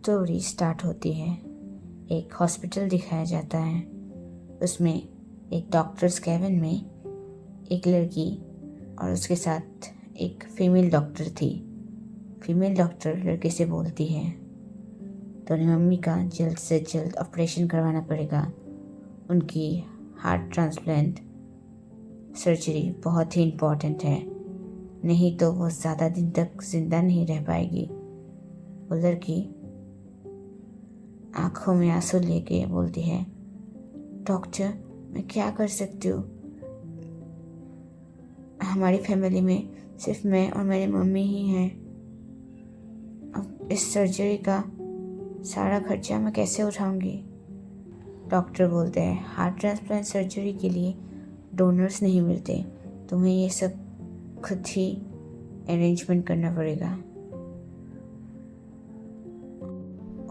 Story start होती है। एक हॉस्पिटल दिखाया जाता है। उसमें एक डॉक्टर्स कैबिन में एक लड़की और उसके साथ एक फीमेल डॉक्टर थी। फीमेल डॉक्टर लड़के से बोलती है, तुम्हारी मम्मी का जल्द से जल्द ऑपरेशन करवाना पड़ेगा। उनकी हार्ट ट्रांसप्लांट सर्जरी बहुत ही इम्पोर्टेंट है, नहीं तो वो ज़्यादा दिन तक जिंदा नहीं रह पाएगी। वो लड़की आंखों में आंसू लेके बोलती है, डॉक्टर मैं क्या कर सकती हूँ। हमारी फैमिली में सिर्फ मैं और मेरी मम्मी ही हैं। अब इस सर्जरी का सारा खर्चा मैं कैसे उठाऊंगी। डॉक्टर बोलते हैं, हार्ट ट्रांसप्लांट सर्जरी के लिए डोनर्स नहीं मिलते, तुम्हें ये सब खुद ही अरेंजमेंट करना पड़ेगा।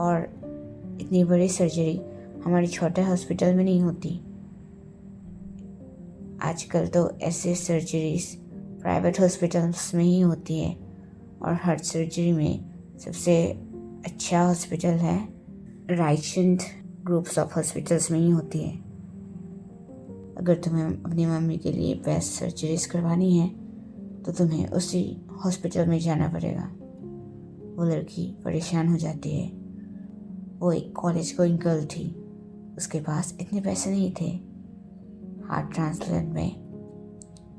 और इतनी बड़ी सर्जरी हमारे छोटे हॉस्पिटल में नहीं होती। आजकल तो ऐसे सर्जरीज प्राइवेट हॉस्पिटल्स में ही होती है और हार्ट सर्जरी में सबसे अच्छा हॉस्पिटल है राइचेंट ग्रुप्स ऑफ हॉस्पिटल्स में ही होती है। अगर तुम्हें अपनी मम्मी के लिए बेस्ट सर्जरीज करवानी है तो तुम्हें उसी हॉस्पिटल में जाना पड़ेगा। वो लड़की परेशान हो जाती है। वो एक कॉलेज गोइंग गर्ल थी, उसके पास इतने पैसे नहीं थे। हार्ट ट्रांसप्लांट में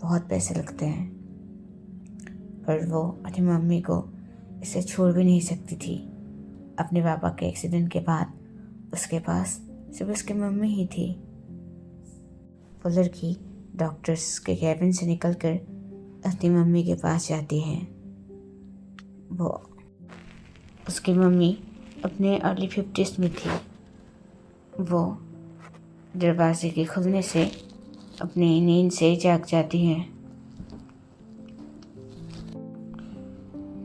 बहुत पैसे लगते हैं, पर वो अपनी मम्मी को इसे छोड़ भी नहीं सकती थी। अपने पापा के एक्सीडेंट के बाद उसके पास सिर्फ उसकी मम्मी ही थी। वो लड़की डॉक्टर्स के कैबिन से निकलकर अपनी मम्मी के पास जाती है। वो उसकी मम्मी अपने अर्ली 50s में थी। वो दरवाजे के खुलने से अपनी नींद से जाग जाती है।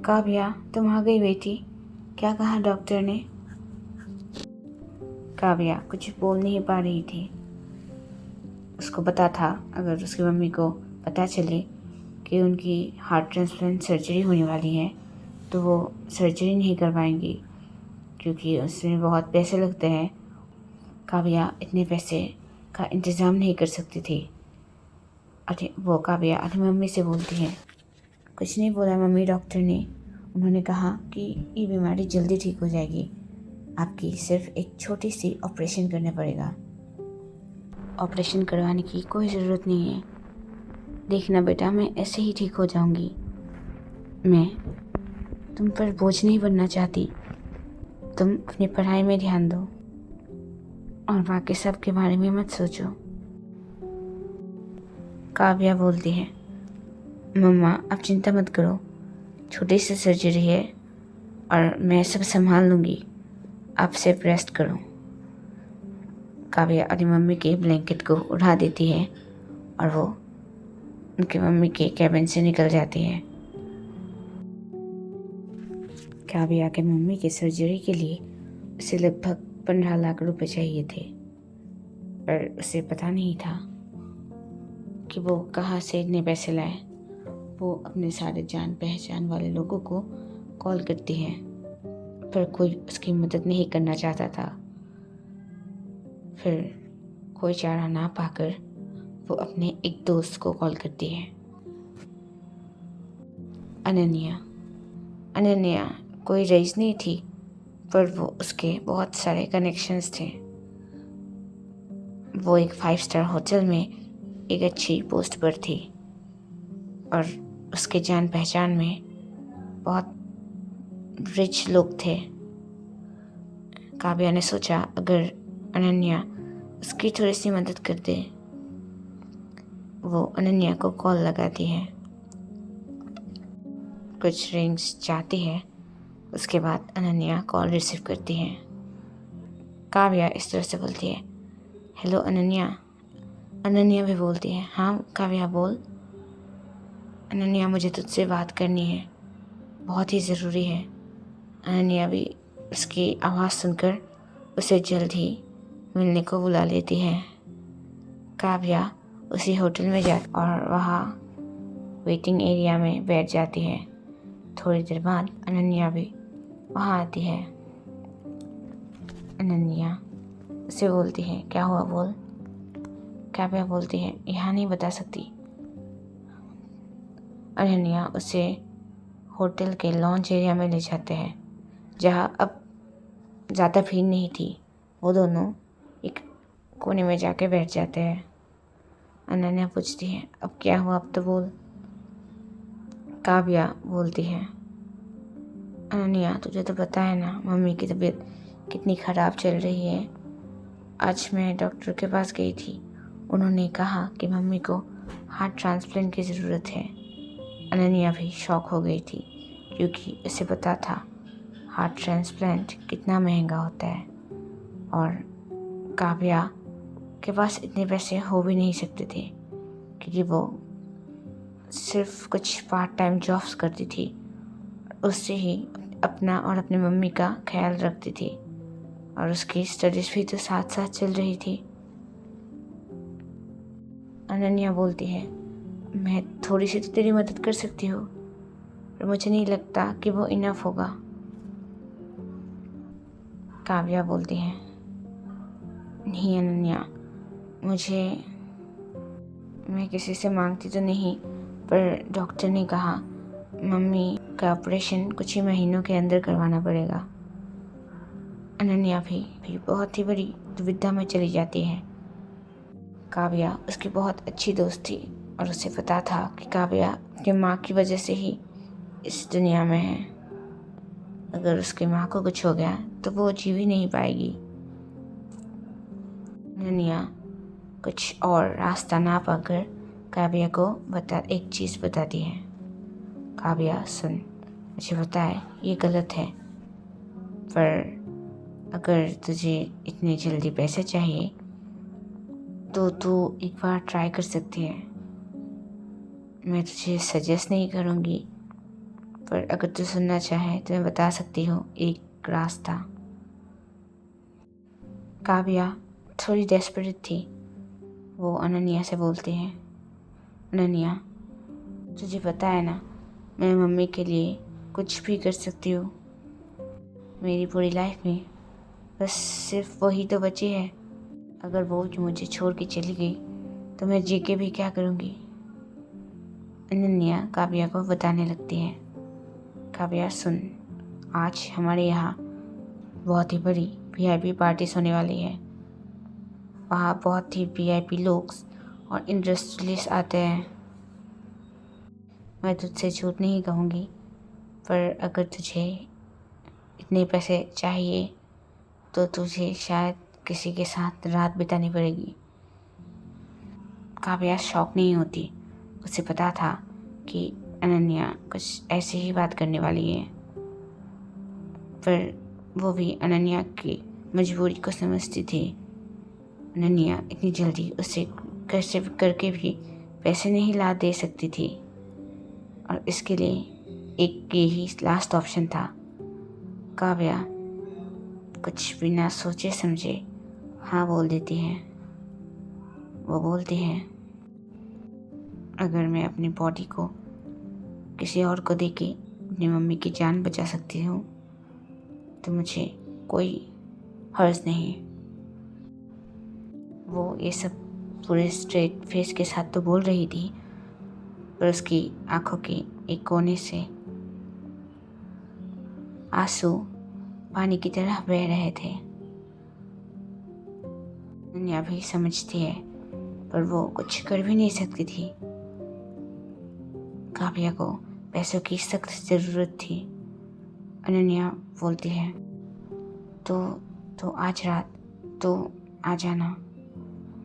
काव्या, तुम आ गई बेटी, क्या कहा डॉक्टर ने। काव्या कुछ बोल नहीं पा रही थी। उसको पता था अगर उसकी मम्मी को पता चले कि उनकी हार्ट ट्रांसप्लांट सर्जरी होने वाली है तो वो सर्जरी नहीं कर पाएंगी, क्योंकि उसमें बहुत पैसे लगते हैं। काव्या इतने पैसे का इंतज़ाम नहीं कर सकती थी। वो काव्या अपनी मम्मी से बोलती है, कुछ नहीं बोला मम्मी, डॉक्टर ने उन्होंने कहा कि ये बीमारी जल्दी ठीक हो जाएगी, आपकी सिर्फ एक छोटी सी ऑपरेशन करना पड़ेगा। ऑपरेशन करवाने की कोई ज़रूरत नहीं है, देखना बेटा मैं ऐसे ही ठीक हो जाऊंगी। मैं तुम पर बोझ नहीं बनना चाहती, तुम अपनी पढ़ाई में ध्यान दो और बाकी सब के बारे में मत सोचो। काव्या बोलती है, मम्मा आप चिंता मत करो, छोटी सी सर्जरी है और मैं सब संभाल लूँगी, आप सिर्फ रेस्ट करो। काव्या अपनी मम्मी के ब्लैंकेट को उठा देती है और वो उनकी मम्मी के कैबिन से निकल जाती है। काव्या के मम्मी की सर्जरी के लिए उसे लगभग 15 लाख रुपए चाहिए थे, पर उसे पता नहीं था कि वो कहाँ से इतने पैसे लाए। वो अपने सारे जान पहचान वाले लोगों को कॉल करती है, पर कोई उसकी मदद नहीं करना चाहता था। फिर कोई चारा ना पाकर वो अपने एक दोस्त को कॉल करती है, अनन्या। अनन्या कोई रईस नहीं थी, पर वो उसके बहुत सारे कनेक्शंस थे। वो एक 5 स्टार होटल में एक अच्छी पोस्ट पर थी और उसके जान पहचान में बहुत रिच लोग थे। काव्या ने सोचा अगर अनन्या उसकी थोड़ी सी मदद कर दे। वो अनन्या को कॉल लगाती है, कुछ रिंग्स जाती है, उसके बाद अनन्या कॉल रिसीव करती है। काव्या इस तरह से बोलती है, हेलो अनन्या। अनन्या भी बोलती है, हाँ काव्या बोल। अनन्या मुझे तुझसे बात करनी है, बहुत ही ज़रूरी है। अनन्या भी उसकी आवाज़ सुनकर उसे जल्द ही मिलने को बुला लेती है। काव्या उसी होटल में जाती और वहाँ वेटिंग एरिया में बैठ जाती है। थोड़ी देर बाद अनन्या भी वहाँ आती है। अनन्या उसे बोलती है, क्या हुआ बोल। काव्या बोलती है, यहाँ नहीं बता सकती। अनन्या उसे होटल के लॉन्च एरिया में ले जाते हैं, जहाँ अब ज़्यादा भीड़ नहीं थी। वो दोनों एक कोने में जाके बैठ जाते हैं। अनन्या पूछती है, अब क्या हुआ, अब तो बोल। काव्या बोलती है, अनन्या तुझे तो पता है ना मम्मी की तबीयत कितनी ख़राब चल रही है। आज मैं डॉक्टर के पास गई थी, उन्होंने कहा कि मम्मी को हार्ट ट्रांसप्लांट की ज़रूरत है। अनन्या भी शॉक हो गई थी, क्योंकि उसे पता था हार्ट ट्रांसप्लांट कितना महंगा होता है, और काव्या के पास इतने पैसे हो भी नहीं सकते थे, क्योंकि वो सिर्फ कुछ पार्ट टाइम जॉब्स करती थी, उससे ही अपना और अपनी मम्मी का ख्याल रखती थी, और उसकी स्टडीज़ भी तो साथ साथ चल रही थी। अनन्या बोलती है, मैं थोड़ी सी तो तेरी मदद कर सकती हूँ, पर मुझे नहीं लगता कि वो इनफ होगा। काव्या बोलती है, नहीं अनन्या, मैं किसी से मांगती तो नहीं, पर डॉक्टर ने कहा मम्मी का ऑपरेशन कुछ ही महीनों के अंदर करवाना पड़ेगा। अनन्या भी बहुत ही बड़ी दुविधा में चली जाती है। काव्या उसकी बहुत अच्छी दोस्त थी, और उसे पता था कि काव्या अपनी माँ की वजह से ही इस दुनिया में है। अगर उसकी माँ को कुछ हो गया तो वो जी भी नहीं पाएगी। अनन्या कुछ और रास्ता ना पाकर काव्या को एक चीज़ बताती है। काव्या सुन, मुझे पता है ये गलत है, पर अगर तुझे इतनी जल्दी पैसे चाहिए तो तू एक बार ट्राई कर सकती है। मैं तुझे सजेस्ट नहीं करूँगी, पर अगर तू सुनना चाहे तो मैं बता सकती हूँ एक रास्ता। काव्या थोड़ी डेस्परेट थी। वो अनन्या से बोलती है, अनन्या तुझे पता है ना, मैं मम्मी के लिए कुछ भी कर सकती हूँ। मेरी पूरी लाइफ में बस सिर्फ वही तो बची है। अगर वो मुझे छोड़ के चली गई तो मैं जी के भी क्या करूँगी। अनन्या काव्या को बताने लगती है, काव्या सुन, आज हमारे यहाँ बहुत ही बड़ी वीआईपी पार्टीज होने वाली है। वहाँ बहुत ही वीआईपी लोग और इंडस्ट्रियलिस्ट आते हैं। मैं तुझसे झूठ नहीं कहूँगी, पर अगर तुझे इतने पैसे चाहिए तो तुझे शायद किसी के साथ रात बितानी पड़ेगी। काव्या शॉक नहीं होती, उसे पता था कि अनन्या कुछ ऐसी ही बात करने वाली है, पर वो भी अनन्या की मजबूरी को समझती थी। अनन्या इतनी जल्दी उसे कैसे करके भी पैसे नहीं ला दे सकती थी, और इसके लिए एक यही लास्ट ऑप्शन था। काव्या कुछ बिना सोचे समझे हाँ बोल देती है। वो बोलती है, अगर मैं अपनी बॉडी को किसी और को देके अपनी मम्मी की जान बचा सकती हूँ तो मुझे कोई हर्ज नहीं। वो ये सब पूरे स्ट्रेट फेस के साथ तो बोल रही थी, पर उसकी आंखों के एक कोने से आंसू पानी की तरह बह रहे थे। अनन्या भी समझती है, पर वो कुछ कर भी नहीं सकती थी। काव्या को पैसों की सख्त ज़रूरत थी। अनन्या बोलती है, तो आज रात तो आ जाना,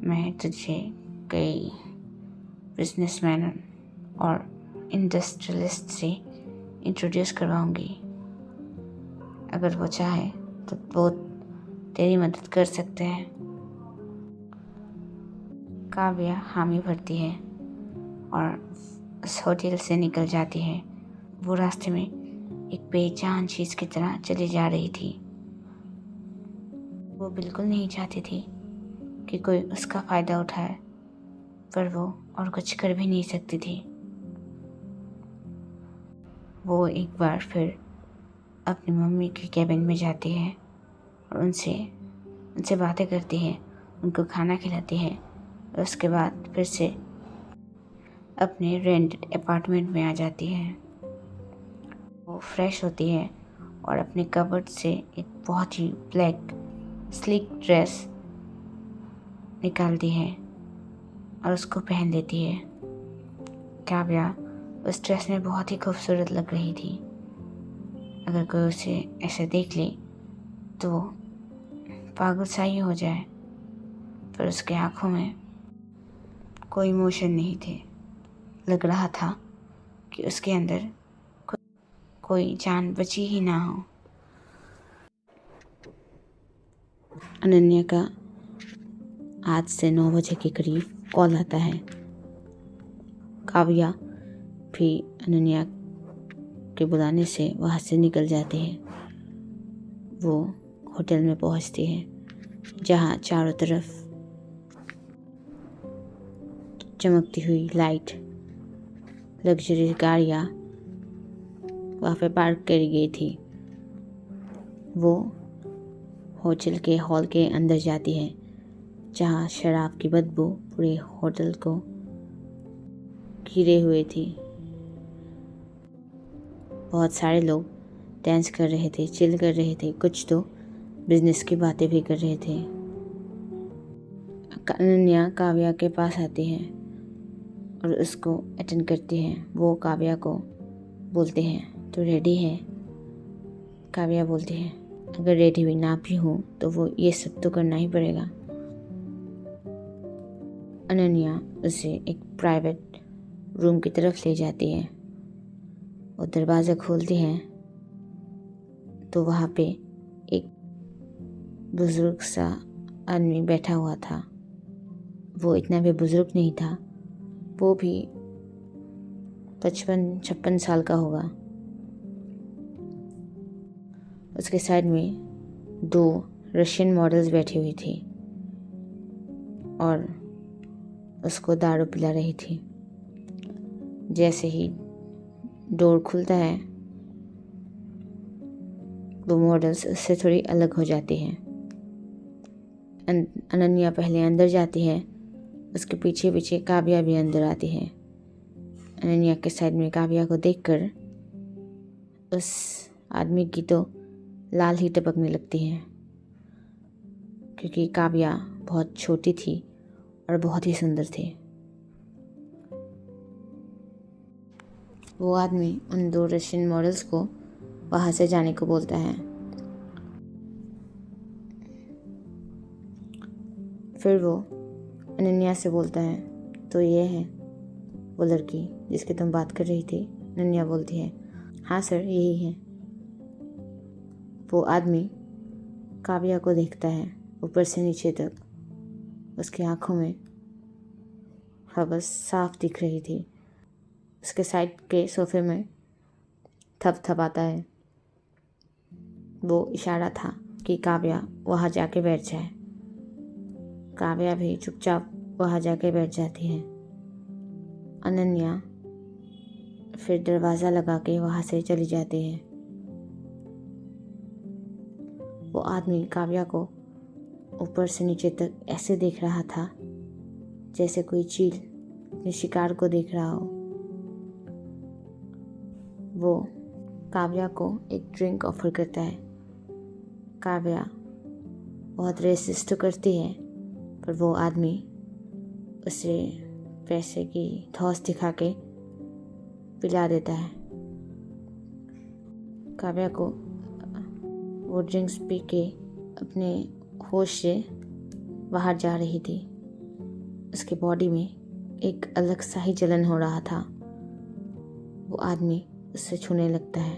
मैं तुझे कई बिजनेसमैन और इंडस्ट्रियलिस्ट से इंट्रोड्यूस करवाऊंगी। अगर वो चाहे तो वो तेरी मदद कर सकते हैं। काव्या हामी भरती है और उस होटल से निकल जाती है। वो रास्ते में एक बेजान चीज़ की तरह चली जा रही थी। वो बिल्कुल नहीं चाहती थी कि कोई उसका फ़ायदा उठाए, पर वो और कुछ कर भी नहीं सकती थी। वो एक बार फिर अपनी मम्मी के केबिन में जाती है और उनसे उनसे बातें करती है, उनको खाना खिलाती है और उसके बाद फिर से अपने रेंटेड अपार्टमेंट में आ जाती है। वो फ्रेश होती है और अपने कबर्ड से एक बहुत ही ब्लैक स्लीक ड्रेस निकालती है और उसको पहन लेती है। काव्या उस ड्रेस में बहुत ही खूबसूरत लग रही थी। अगर कोई उसे ऐसे देख ले तो वो पागल सा ही हो जाए, पर उसके आँखों में कोई इमोशन नहीं थे। लग रहा था कि उसके अंदर कोई जान बची ही ना हो। अनन्या का आज से 9 बजे के करीब कॉल आता है। काव्या भी अनन्या के बुलाने से वहाँ से निकल जाती है। वो होटल में पहुँचती है जहाँ चारों तरफ चमकती हुई लाइट, लग्जरी गाड़ियाँ वहाँ पे पार्क करी गई थी। वो होटल के हॉल के अंदर जाती है जहाँ शराब की बदबू पूरे होटल को घिरे हुए थी। बहुत सारे लोग डांस कर रहे थे, चिल कर रहे थे, कुछ तो बिजनेस की बातें भी कर रहे थे। अनन्या काव्या के पास आती है और उसको अटेंड करती है। वो काव्या को बोलते हैं, तो रेडी है? काव्या बोलती है, अगर रेडी भी ना भी हूँ तो वो ये सब तो करना ही पड़ेगा। अनन्या उसे एक प्राइवेट रूम की तरफ ले जाती है। वो दरवाज़ा खोलती है तो वहाँ पे एक बुजुर्ग सा आदमी बैठा हुआ था। वो इतना भी बुजुर्ग नहीं था, वो भी 55-56 साल का होगा। उसके साइड में 2 रशियन मॉडल्स बैठी हुई थी और उसको दारू पिला रही थी। जैसे ही डोर खुलता है वो मॉडल्स उससे थोड़ी अलग हो जाती हैं। अनन्या पहले अंदर जाती है, उसके पीछे पीछे काव्या भी अंदर आती है। अनन्या के साइड में काव्या को देखकर उस आदमी की तो लाल ही टपकने लगती है, क्योंकि काव्या बहुत छोटी थी और बहुत ही सुंदर थी। वो आदमी उन 2 रशियन मॉडल्स को वहाँ से जाने को बोलता है। फिर वो अनन्या से बोलता है, तो ये है वो लड़की जिसकी तुम बात कर रही थी? अनन्या बोलती है, हाँ सर, यही है। वो आदमी काव्या को देखता है ऊपर से नीचे तक। उसकी आंखों में हवस साफ दिख रही थी। उसके साइड के सोफे में थपथपाता है। वो इशारा था कि काव्या वहाँ जाके बैठ जाए। काव्या भी चुपचाप वहाँ जाके बैठ जाती है। अनन्या फिर दरवाज़ा लगा के वहाँ से चली जाती है। वो आदमी काव्या को ऊपर से नीचे तक ऐसे देख रहा था जैसे कोई चील अपने शिकार को देख रहा हो। वो काव्या को एक ड्रिंक ऑफर करता है। काव्या बहुत रेसिस्ट तो करती है, पर वो आदमी उसे पैसे की धौंस दिखा के पिला देता है। काव्या को वो ड्रिंक्स पी के अपने होश से बाहर जा रही थी। उसके बॉडी में एक अलग सा ही जलन हो रहा था। वो आदमी उससे छूने लगता है,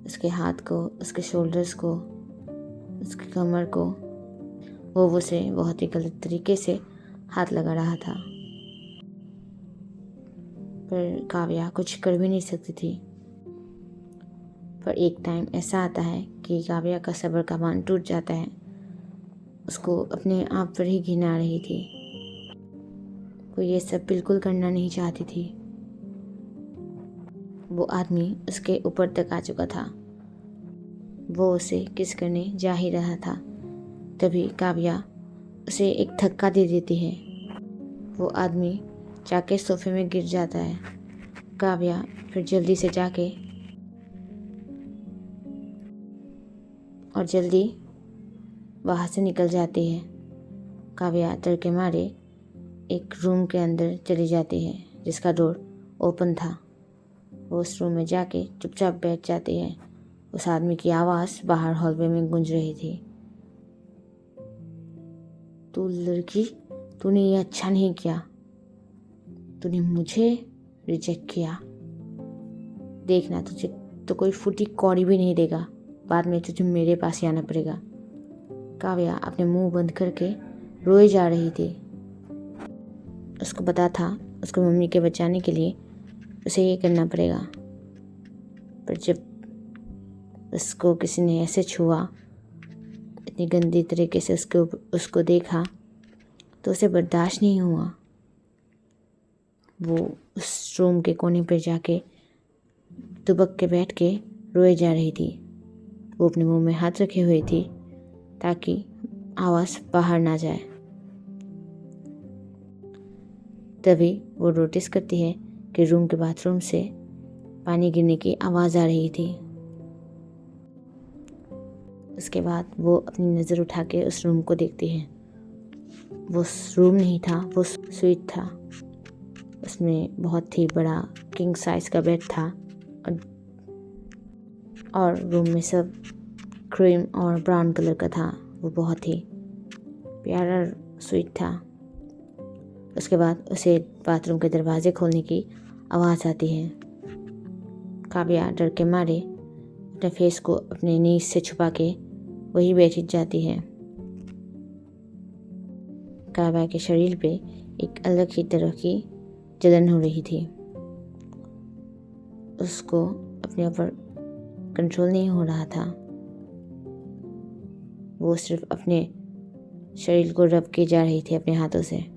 उसके हाथ को, उसके शोल्डर्स को, उसकी कमर को। वो उसे बहुत ही गलत तरीके से हाथ लगा रहा था, पर काव्या कुछ कर भी नहीं सकती थी। पर एक टाइम ऐसा आता है कि काव्या का सब्र का बांध टूट जाता है। उसको अपने आप पर ही घिन आ रही थी। वो ये सब बिल्कुल करना नहीं चाहती थी। वो आदमी उसके ऊपर तक आ चुका था। वो उसे किस करने जा ही रहा था तभी काव्या उसे एक धक्का दे देती है। वो आदमी जाके सोफे में गिर जाता है। काव्या फिर जल्दी से जाके और जल्दी वहाँ से निकल जाती है। काव्या डर के मारे एक रूम के अंदर चली जाती है जिसका डोर ओपन था। वो उस रूम में जाके चुपचाप बैठ जाती है। उस आदमी की आवाज़ बाहर हॉलवे में गूंज रही थी। तू लड़की, तूने ये अच्छा नहीं किया। तूने मुझे रिजेक्ट किया। देखना, तुझे तो कोई फूटी कौड़ी भी नहीं देगा। बाद में तुझे मेरे पास ही आना पड़ेगा। काव्या अपने मुंह बंद करके रोए जा रही थी। उसको पता था उसको मम्मी के बचाने के लिए उसे ये करना पड़ेगा, पर जब उसको किसी ने ऐसे छुआ, इतनी गंदी तरीके से उसको देखा, तो उसे बर्दाश्त नहीं हुआ। वो उस रूम के कोने पर जाके दुबक के बैठ के रोए जा रही थी। वो अपने मुंह में हाथ रखे हुए थी ताकि आवाज़ बाहर ना जाए। तभी वो नोटिस करती है कि रूम के बाथरूम से पानी गिरने की आवाज़ आ रही थी। उसके बाद वो अपनी नज़र उठा के उस रूम को देखती है। वो रूम नहीं था, वो स्वीट था। उसमें बहुत ही बड़ा किंग साइज का बेड था और रूम में सब क्रीम और ब्राउन कलर का था। वो बहुत ही प्यारा स्वीट था। उसके बाद उसे बाथरूम के दरवाजे खोलने की आवाज़ आती है। काव्या डर के मारे अपने फेस को अपने नीज से छुपा के वही बैठ जाती है। काव्या के शरीर पे एक अलग ही तरह की जलन हो रही थी। उसको अपने ऊपर कंट्रोल नहीं हो रहा था। वो सिर्फ अपने शरीर को रब की जा रही थी अपने हाथों से।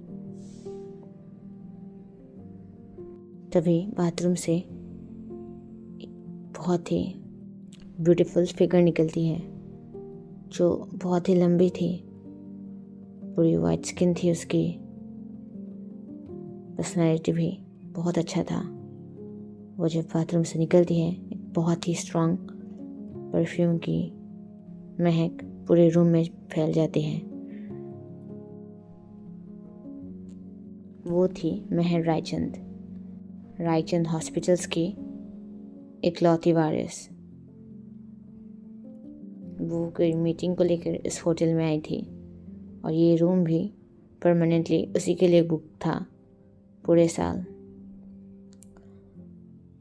तभी बाथरूम से बहुत ही ब्यूटीफुल फिगर निकलती है जो बहुत ही लंबी थी। पूरी वाइट स्किन थी उसकी। पर्सनैलिटी भी बहुत अच्छा था। वो जब बाथरूम से निकलती है, एक बहुत ही स्ट्रॉन्ग परफ्यूम की महक पूरे रूम में फैल जाती है। वो थी मेहर रायचंद हॉस्पिटल्स की इकलौती वारिस। वो कोई मीटिंग को लेकर इस होटल में आई थी और ये रूम भी परमानेंटली उसी के लिए बुक था पूरे साल।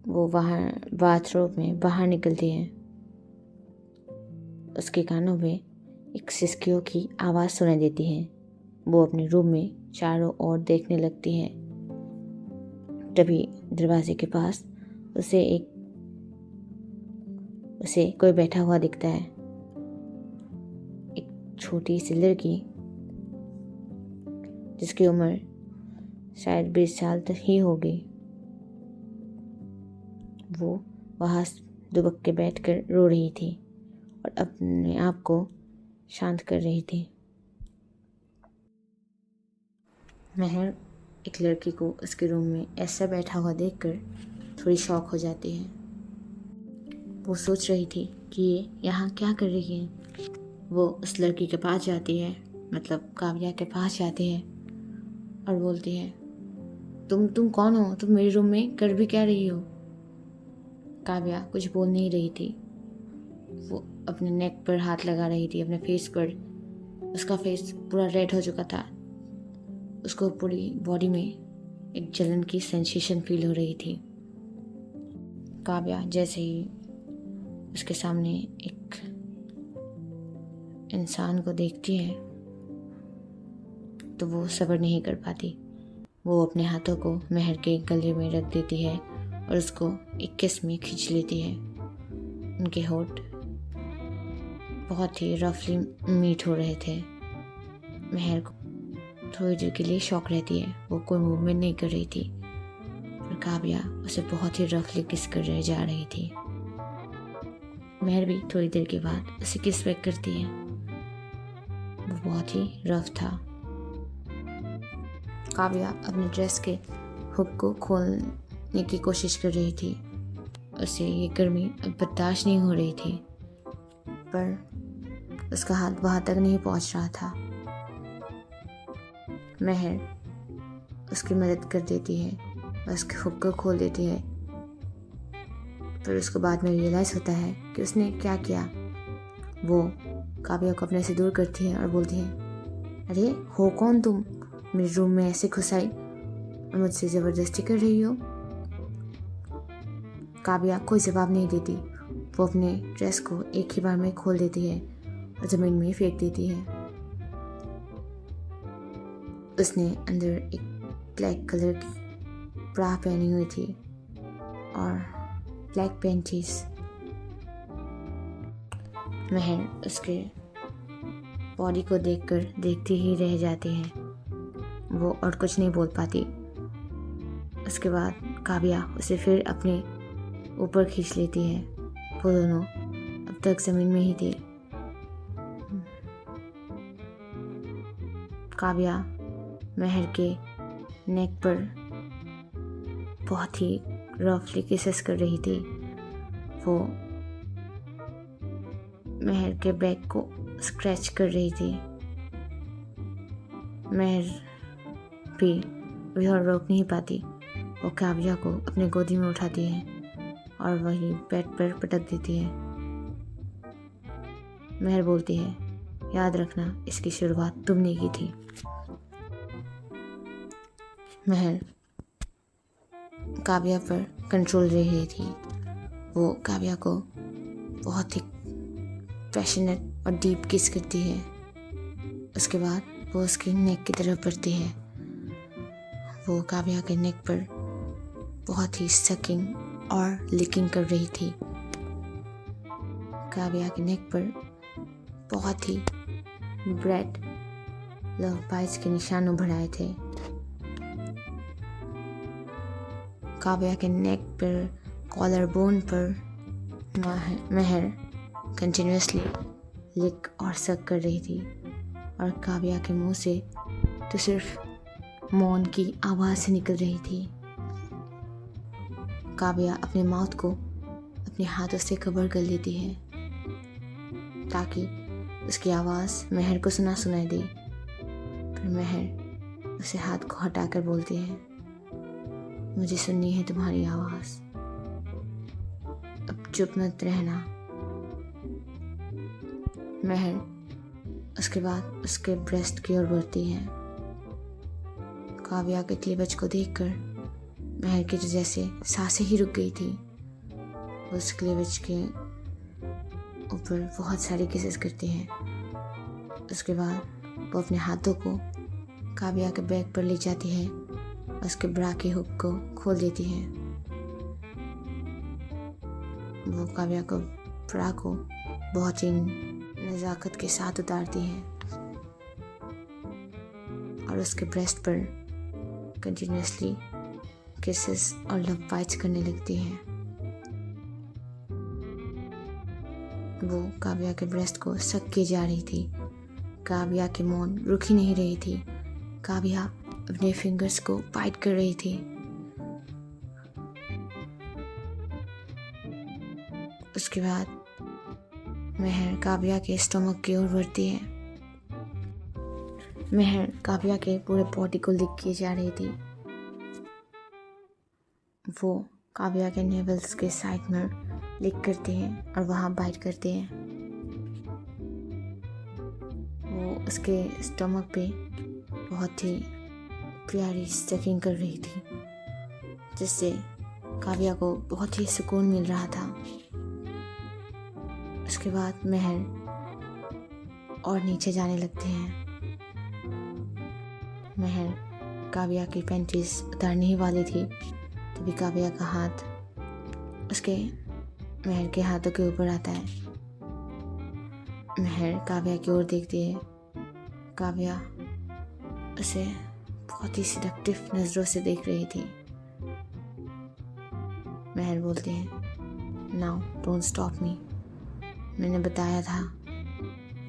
वो वहाँ बाथरूम में बाहर निकलती है। उसके कानों में एक सिसकियों की आवाज़ सुनाई देती है। वो अपने रूम में चारों ओर देखने लगती है। तभी दरवाजे के पास उसे कोई बैठा हुआ दिखता है। एक छोटी सी लड़की जिसकी उम्र शायद 20 साल तक ही होगी। वो वहाँ दुबक के बैठकर रो रही थी और अपने आप को शांत कर रही थी। महर एक लड़की को उसके रूम में ऐसा बैठा हुआ देखकर थोड़ी शॉक हो जाती है। वो सोच रही थी कि ये यहाँ क्या कर रही है। वो उस लड़की के पास जाती है, मतलब काव्या के पास जाती है और बोलती है, तुम कौन हो? तुम मेरे रूम में कर भी क्या रही हो? काव्या कुछ बोल नहीं रही थी। वो अपने नेक पर हाथ लगा रही थी, अपने फेस पर। उसका फेस पूरा रेड हो चुका था। उसको पूरी बॉडी में एक जलन की सेंसेशन फील हो रही थी। काव्या जैसे ही उसके सामने एक इंसान को देखती है तो वो सब्र नहीं कर पाती। वो अपने हाथों को महर के गले में रख देती है और उसको एक किस में खींच लेती है। उनके होठ बहुत ही रफली मीट हो रहे थे। महर को थोड़ी देर के लिए शौक रहती है। वो कोई मूवमेंट नहीं कर रही थी, पर काव्या उसे बहुत ही रफली किस कर रहे जा रही थी। महर भी थोड़ी देर के बाद उसे किस बैक करती है। वो बहुत ही रफ था। काव्या अपने ड्रेस के हुक को खोलने की कोशिश कर रही थी। उसे ये गर्मी अब बर्दाश्त नहीं हो रही थी, पर उसका हाथ वहाँ तक नहीं पहुँच रहा था। मेहर उसकी मदद कर देती है और उसके हुक को खोल देती है, पर उसको बाद में रियलाइज़ होता है कि उसने क्या किया। वो काव्या को अपने से दूर करती है और बोलती है, अरे हो कौन तुम, मेरे रूम में ऐसे घुस आई और मुझसे ज़बरदस्ती कर रही हो। काव्या कोई जवाब नहीं देती। वो अपने ड्रेस को एक ही बार में खोल देती है और ज़मीन में फेंक देती है। उसने अंदर एक ब्लैक कलर की ब्रा पहनी हुई थी और ब्लैक पैंटीज। मेहर उसके बॉडी को देखकर देखती ही रह जाती है। वो और कुछ नहीं बोल पाती। उसके बाद काव्या उसे फिर अपने ऊपर खींच लेती है। वो दोनों अब तक ज़मीन में ही थे। काव्या मेहर के नेक पर बहुत ही रफली किसेस कर रही थी। वो मेहर के बैक को स्क्रैच कर रही थी। मेहर भी और रोक नहीं पाती। वो काव्या को अपने गोदी में उठाती है और वही बेड पर पटक देती है। मेहर बोलती है, याद रखना इसकी शुरुआत तुमने की थी। मेहर काव्या पर कंट्रोल रही थी। वो काव्या को बहुत ही पैशनेट और डीप किस करती है। उसके बाद वो उसकी नेक की तरफ बढ़ती है। वो काव्या के नेक पर बहुत ही सकिंग और लिकिंग कर रही थी। काव्या के नेक पर बहुत ही ब्रेड लव बाइट्स के निशान उभर आए थे। काव्या के नेक पर, कॉलर बोन पर मेहर कंटिन्यूसली लिक और सक कर रही थी और काव्या के मुंह से तो सिर्फ मौन की आवाज़ निकल रही थी। काव्या अपने माउथ को अपने हाथों से कवर कर लेती है ताकि उसकी आवाज़ मेहर को सुनाई दे। फिर मेहर उसे हाथ को हटाकर बोलती है, मुझे सुननी है तुम्हारी आवाज़, अब चुप मत रहना। मेहर उसके बाद उसके ब्रेस्ट की ओर बढ़ती है। काव्या के क्लीवेज को देखकर मेहर की जैसे सांसें ही रुक गई थी। उस क्लीवेज के ऊपर बहुत सारी किसेस करती है। उसके बाद वो अपने हाथों को काव्या के बैग पर ले जाती है, उसके ब्रा के हुक को खोल देती है। वो काव्या को ब्रा को बहुत ही नज़ाकत के साथ उतारती है और उसके ब्रेस्ट पर कंटिन्यूसली किसेस और लव बाइट्स करने लगती है। वो काव्या के ब्रेस्ट को सक की जा रही थी। काव्या की मौन रुक ही नहीं रही थी। काव्या अपने फिंगर्स को बाइट कर रही थी। उसके बाद मेहर काव्या के स्टमक की ओर बढ़ती है। मेहर काव्या के पूरे बॉडी को लिक किए जा रही थी। वो काव्या के नेवल्स के साइड में लिक करते हैं और वहाँ बाइट करते हैं। वो उसके स्टमक पे बहुत ही प्यारी सकिंग कर रही थी, जिससे काव्या को बहुत ही सुकून मिल रहा था। उसके बाद मेहर और नीचे जाने लगते हैं। मेहर काव्या की पैंटीज उतारने ही वाली थी, तभी काव्या का हाथ उसके मेहर के हाथों के ऊपर आता है। मेहर काव्या की ओर देखती है। काव्या उसे बहुत ही सिडक्टिव नज़रों से देख रही थी। मेहर बोलती है, नाउ डोंट स्टॉप मी। मैंने बताया था,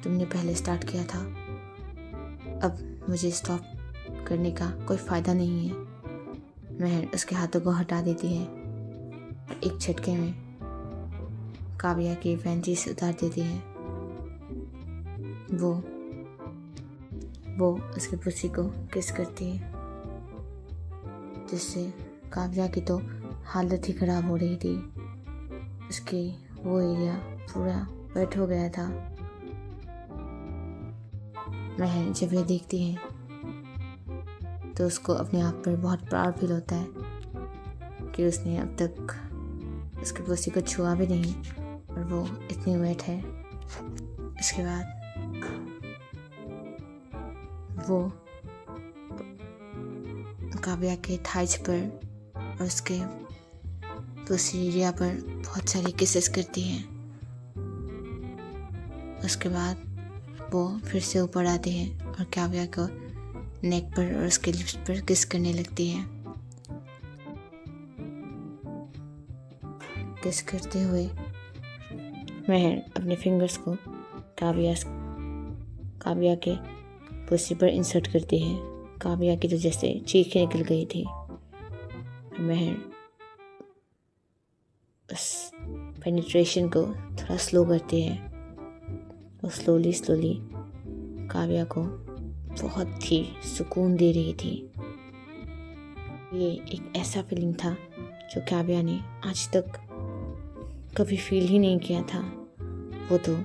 तुमने पहले स्टार्ट किया था अब मुझे स्टॉप करने का कोई फ़ायदा नहीं है। महर उसके हाथों को हटा देती है और एक झटके में काव्या की पैंतीस उतार देती है। वो उसकी पुस्सी को किस करती है, जिससे काव्या की तो हालत ही खराब हो रही थी। उसकी वो एरिया पूरा वेट हो गया था। महर जब ये देखती है तो उसको अपने आप पर बहुत प्राउड फील होता है कि उसने अब तक उसकी पुस्सी को छुआ भी नहीं और वो इतनी वेट है। इसके बाद वो काव्या के थाइज पर और उसके पुस्सी एरिया पर बहुत सारी किसेस करती है। उसके बाद वो फिर से ऊपर आती है और काव्या को नेक पर और उसके लिप्स पर किस करने लगती है। किस करते हुए महर अपने फिंगर्स को काव्या के पुस्सी पर इंसर्ट करती है। काव्या की तो जैसे चीखें निकल गई थी। महर उस पेनिट्रेशन को थोड़ा स्लो करती है और स्लोली काव्या को बहुत ही सुकून दे रही थी। ये एक ऐसा फीलिंग था जो काव्या ने आज तक कभी फील ही नहीं किया था। वो तो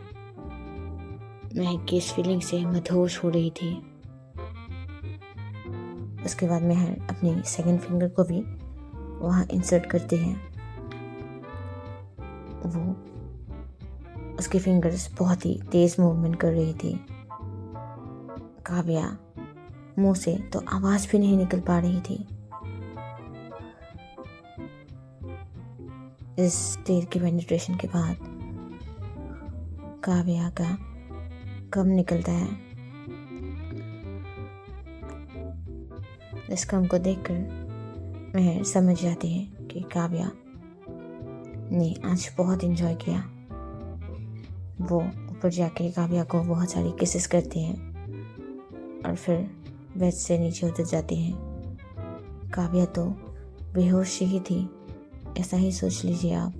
महक की इस फीलिंग से मदहोश हो रही थी। उसके बाद महर अपनी सेकंड फिंगर को भी वहाँ इंसर्ट करते हैं। वो उसकी फिंगर्स बहुत ही तेज मूवमेंट कर रही थी। काव्या मुंह से तो आवाज भी नहीं निकल पा रही थी। इस देर की पेनिट्रेशन के बाद काव्या का कम निकलता है। इस कम को देखकर महर समझ जाती है कि काव्या ने आज बहुत एंजॉय किया। वो ऊपर जाके काव्या को बहुत सारी किसेस करती हैं और फिर बेड से नीचे उतर जाती हैं। काव्या तो बेहोश ही थी, ऐसा ही सोच लीजिए आप।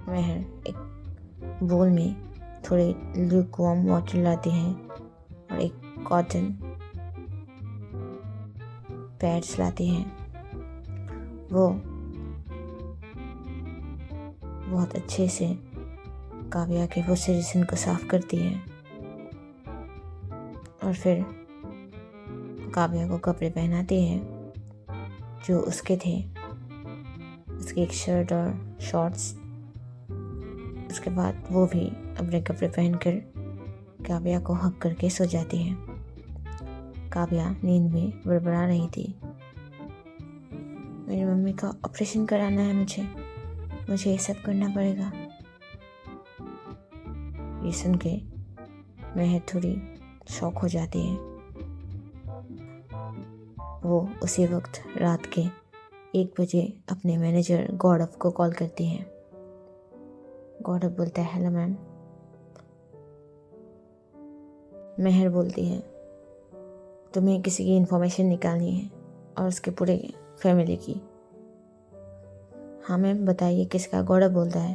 महर एक बोल में थोड़े लुकवार्म वाटर लाती है और एक कॉटन पैड्स लाती हैं। वो बहुत अच्छे से काव्या के पुस्सी रीजन को साफ करती है और फिर काव्या को कपड़े पहनाती है जो उसके थे, उसकी एक शर्ट और शॉर्ट्स। उसके बाद वो भी अपने कपड़े पहनकर काव्या को हक करके सो जाती है। काव्या नींद में बड़बड़ा रही थी, मेरी मम्मी का ऑपरेशन कराना है, मुझे ये सब करना पड़ेगा। ये सुन के महर थोड़ी शॉक हो जाती है। वो उसी वक्त रात के 1 बजे अपने मैनेजर गौरव को कॉल करती है। गौरव बोलता है, हेलो मैम। महर बोलती है, तुम्हें किसी की इन्फॉर्मेशन निकालनी है और उसके पूरे फैमिली की। हाँ मैम, बताइए किसका। गौरव बोलता है।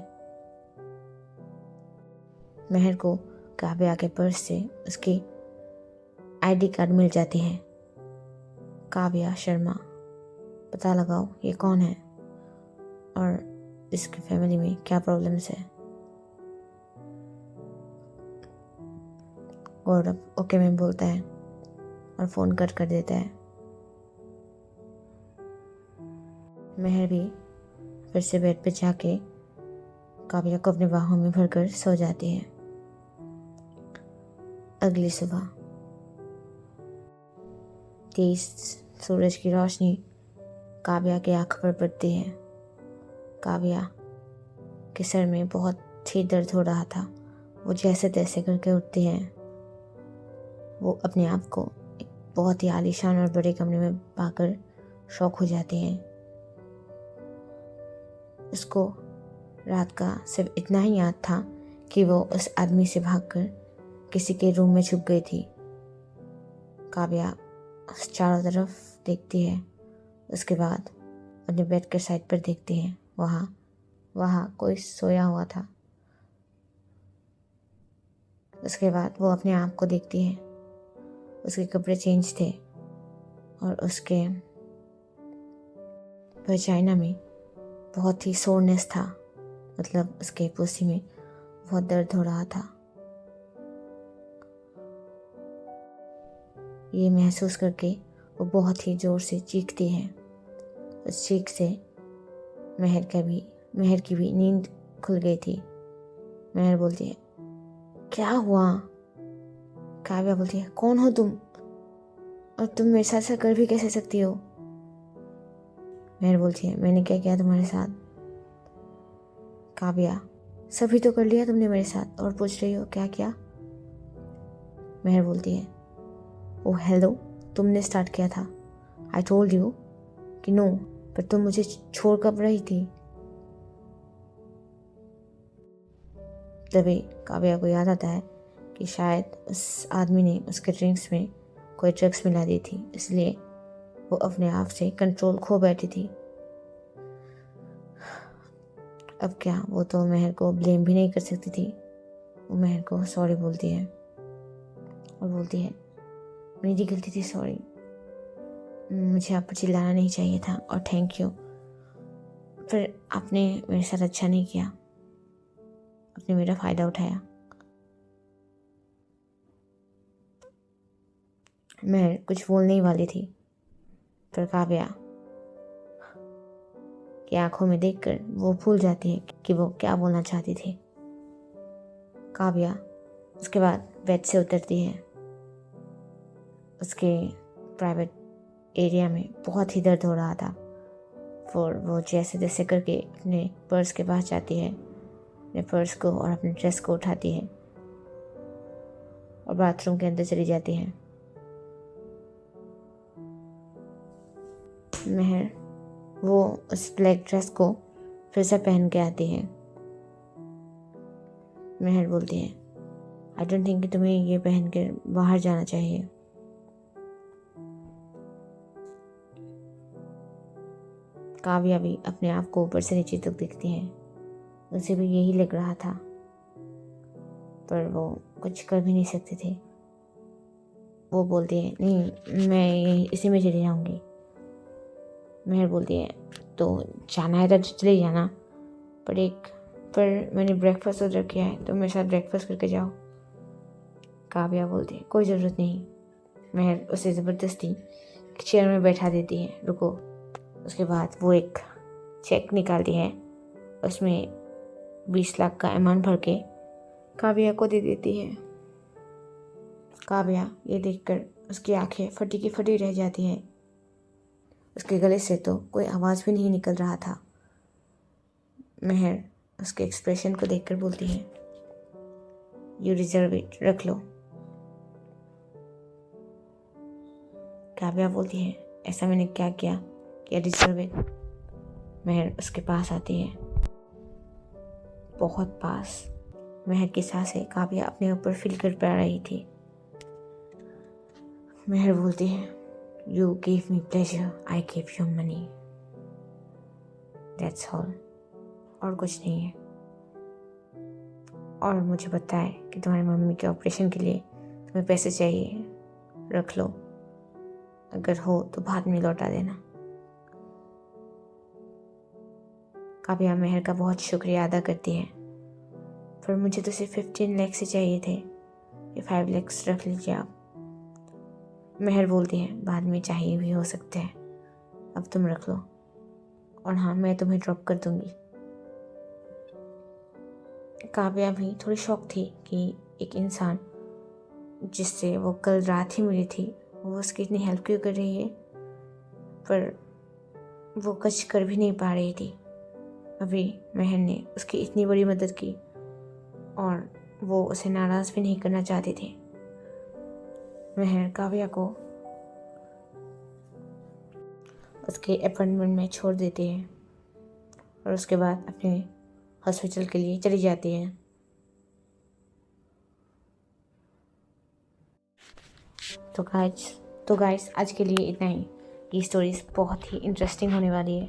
महर को काव्या के पर्स से उसकी आईडी कार्ड मिल जाती है। काव्या शर्मा, पता लगाओ ये कौन है और इसकी फैमिली में क्या प्रॉब्लम्स है। गौरव ओके मैम बोलता है और फ़ोन कट कर देता है। महर भी फिर से बेड पे जाके काव्या को अपने बाहों में भरकर सो जाती है। अगली सुबह तेज सूरज की रोशनी काव्या के आँख पर पड़ती है। काव्या के सर में बहुत ही दर्द हो रहा था। वो जैसे तैसे करके उठती है। वो अपने आप को एक बहुत ही आलीशान और बड़े कमरे में पाकर शॉक हो जाती हैं। उसको रात का सिर्फ इतना ही याद था कि वो उस आदमी से भागकर किसी के रूम में छुप गई थी। काव्या चारों तरफ देखती है, उसके बाद अपने बेड के साइड पर देखती है। वहाँ कोई सोया हुआ था। उसके बाद वो अपने आप को देखती है, उसके कपड़े चेंज थे और उसके वजाइना में बहुत ही सोरनेस था, मतलब उसके पुसी में बहुत दर्द हो रहा था। ये महसूस करके वो बहुत ही ज़ोर से चीखती है। उस चीख से मेहर की भी नींद खुल गई थी। मेहर बोलती है, क्या हुआ? काव्या बोलती है, कौन हो तुम और तुम मेरे साथ ऐसा कर भी कैसे सकती हो? मेहर बोलती है, मैंने क्या किया तुम्हारे साथ? काव्या, सभी तो कर लिया तुमने मेरे साथ और पूछ रही हो क्या किया? मेहर बोलती है, ओ हेलो, तुमने स्टार्ट किया था। आई टोल्ड यू कि नो, पर तुम मुझे छोड़ कब रही थी? तभी काव्या को याद आता है कि शायद उस आदमी ने उसके ड्रिंक्स में कोई ड्रग्स मिला दी थी, इसलिए वो अपने आप से कंट्रोल खो बैठी थी। अब क्या, वो तो मेहर को ब्लेम भी नहीं कर सकती थी। वो मेहर को सॉरी बोलती है और बोलती है, मेरी गलती थी, सॉरी, मुझे आप पर चिल्लाना नहीं चाहिए था और थैंक यू, फिर आपने मेरे साथ अच्छा नहीं किया, आपने मेरा फ़ायदा उठाया। मैं कुछ बोलने ही वाली थी, पर काव्या की आंखों में देखकर वो भूल जाती है कि वो क्या बोलना चाहती थी। काव्या उसके बाद बेड से उतरती है। उसके प्राइवेट एरिया में बहुत ही दर्द हो रहा था, और वो जैसे तैसे करके अपने पर्स के पास जाती है, अपने पर्स को और अपने ड्रेस को उठाती है और बाथरूम के अंदर चली जाती है। मेहर वो उस ब्लैक ड्रेस को फिर से पहन के आती है। मेहर बोलती है, आई डोंट थिंक कि तुम्हें ये पहन कर बाहर जाना चाहिए। काव्या भी अपने आप को ऊपर से नीचे तक देखती है, उसे भी यही लग रहा था, पर वो कुछ कर भी नहीं सकती थी। वो बोलती है, नहीं, मैं यही इसी में चली जाऊंगी। मेहर बोलती है, तो जाना है तो चले जाना, पर मैंने ब्रेकफास्ट ऑर्डर किया है, तो मेरे साथ ब्रेकफास्ट करके जाओ। काव्या बोलती है, कोई ज़रूरत नहीं। मेहर उसे ज़बरदस्ती चेयर में बैठा देती है, रुको। उसके बाद वो एक चेक निकालती है, उसमें 20 लाख का अमाउंट भर के काव्या को दे देती है। काव्या ये देखकर उसकी आंखें फटी की फटी रह जाती हैं। उसके गले से तो कोई आवाज़ भी नहीं निकल रहा था। मेहर उसके एक्सप्रेशन को देखकर बोलती है, यू डिजर्व इट, रख लो। काव्या बोलती है, ऐसा मैंने क्या किया कि डिजर्व इट? मेहर उसके पास आती है, बहुत पास। मेहर की सांसें काव्या अपने ऊपर फील कर पा रही थी। मेहर बोलती है, you give me pleasure, I give you money, that's all, और कुछ नहीं है। और मुझे पता है कि तुम्हारी मम्मी के ऑपरेशन के लिए तुम्हें पैसे चाहिए, रख लो, अगर हो तो बाद में लौटा देना। काव्या मेहर का बहुत शुक्रिया अदा करती है, पर मुझे तो सिर्फ 15 लाख से चाहिए थे, ये 5 लाख रख लीजिए आप। मेहर बोलती है, बाद में चाहिए भी हो सकते हैं, अब तुम रख लो, और हाँ, मैं तुम्हें ड्रॉप कर दूंगी। काव्या भी थोड़ी शॉक थी कि एक इंसान जिससे वो कल रात ही मिली थी, वो उसकी इतनी हेल्प क्यों कर रही है, पर वो कुछ कर भी नहीं पा रही थी। अभी मेहर ने उसकी इतनी बड़ी मदद की और वो उसे नाराज़ भी नहीं करना चाहती थी। मेहर काव्या को उसके अपॉइंटमेंट में छोड़ देती है और उसके बाद अपने हॉस्पिटल के लिए चली जाती है। तो गाइस आज के लिए इतना ही। ये स्टोरीज बहुत ही इंटरेस्टिंग होने वाली है,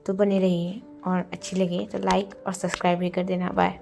तो बने रहिए और अच्छी लगे तो लाइक और सब्सक्राइब भी कर देना। बाय।